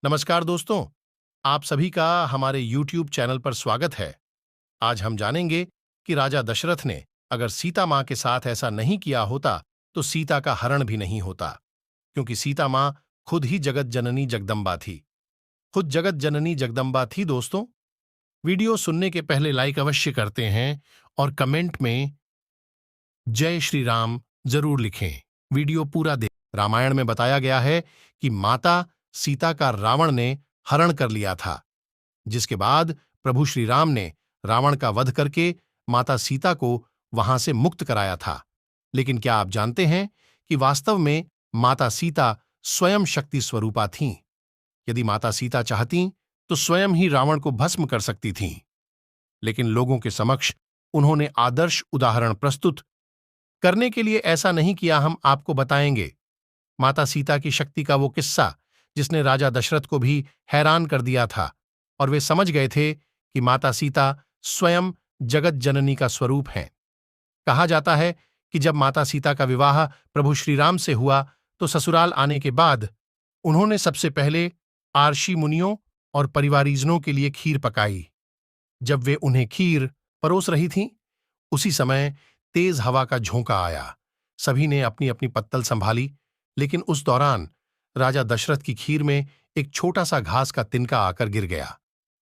नमस्कार दोस्तों, आप सभी का हमारे YouTube चैनल पर स्वागत है। आज हम जानेंगे कि राजा दशरथ ने अगर सीता माँ के साथ ऐसा नहीं किया होता तो सीता का हरण भी नहीं होता, क्योंकि सीता माँ खुद ही जगत जननी जगदम्बा थी। खुद जगत जननी जगदम्बा थी दोस्तों। वीडियो सुनने के पहले लाइक अवश्य करते हैं और कमेंट में जय श्री राम जरूर लिखें। वीडियो पूरा देख। रामायण में बताया गया है कि माता सीता का रावण ने हरण कर लिया था, जिसके बाद प्रभु श्री राम ने रावण का वध करके माता सीता को वहां से मुक्त कराया था। लेकिन क्या आप जानते हैं कि वास्तव में माता सीता स्वयं शक्ति स्वरूपा थीं? यदि माता सीता चाहतीं तो स्वयं ही रावण को भस्म कर सकती थीं। लेकिन लोगों के समक्ष उन्होंने आदर्श उदाहरण प्रस्तुत करने के लिए ऐसा नहीं किया। हम आपको बताएंगे माता सीता की शक्ति का वो किस्सा जिसने राजा दशरथ को भी हैरान कर दिया था, और वे समझ गए थे कि माता सीता स्वयं जगत जननी का स्वरूप हैं। कहा जाता है कि जब माता सीता का विवाह प्रभु श्री राम से हुआ तो ससुराल आने के बाद उन्होंने सबसे पहले आर्षि मुनियों और परिवारीजनों के लिए खीर पकाई। जब वे उन्हें खीर परोस रही थीं, उसी समय तेज हवा का झोंका आया। सभी ने अपनी अपनी पत्तल संभाली, लेकिन उस दौरान राजा दशरथ की खीर में एक छोटा सा घास का तिनका आकर गिर गया।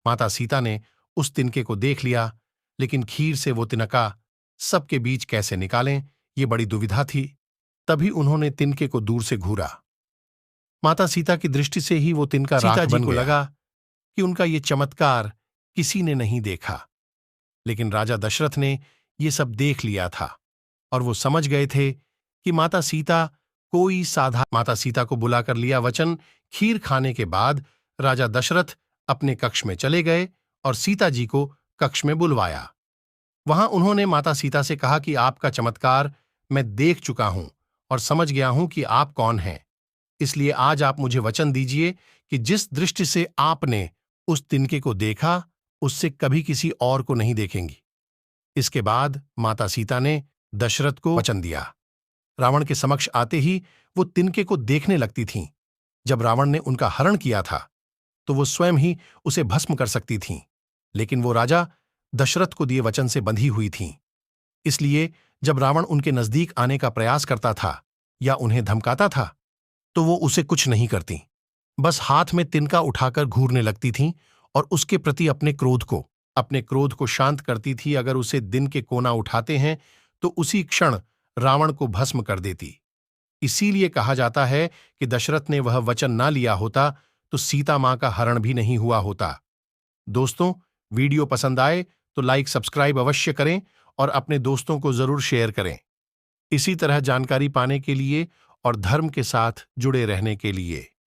माता सीता ने उस तिनके को देख लिया, लेकिन खीर से वो तिनका सबके बीच कैसे निकालें, ये बड़ी दुविधा थी। तभी उन्होंने तिनके को दूर से घूरा। माता सीता की दृष्टि से ही वो तिनका राख बन गया। सीता जी को लगा कि उनका ये चमत्कार किसी ने नहीं देखा, लेकिन राजा दशरथ ने ये सब देख लिया था और वो समझ गए थे कि माता सीता कोई माता सीता को बुलाकर लिया वचन। खीर खाने के बाद राजा दशरथ अपने कक्ष में चले गए और सीता जी को कक्ष में बुलवाया। वहां उन्होंने माता सीता से कहा कि आपका चमत्कार मैं देख चुका हूं और समझ गया हूं कि आप कौन हैं। इसलिए आज आप मुझे वचन दीजिए कि जिस दृष्टि से आपने उस तिनके को देखा, उससे कभी किसी और को नहीं देखेंगी। इसके बाद माता सीता ने दशरथ को वचन दिया। रावण के समक्ष आते ही वो तिनके को देखने लगती थीं। जब रावण ने उनका हरण किया था तो वो स्वयं ही उसे भस्म कर सकती थीं, लेकिन वो राजा दशरथ को दिए वचन से बंधी हुई थीं। इसलिए जब रावण उनके नजदीक आने का प्रयास करता था या उन्हें धमकाता था तो वो उसे कुछ नहीं करती, बस हाथ में तिनका उठाकर घूरने लगती थीं और उसके प्रति अपने क्रोध को शांत करती थी। अगर उसे दिन के कोना उठाते हैं तो उसी क्षण रावण को भस्म कर देती। इसीलिए कहा जाता है कि दशरथ ने वह वचन ना लिया होता तो सीता मां का हरण भी नहीं हुआ होता। दोस्तों, वीडियो पसंद आए तो लाइक सब्सक्राइब अवश्य करें और अपने दोस्तों को जरूर शेयर करें। इसी तरह जानकारी पाने के लिए और धर्म के साथ जुड़े रहने के लिए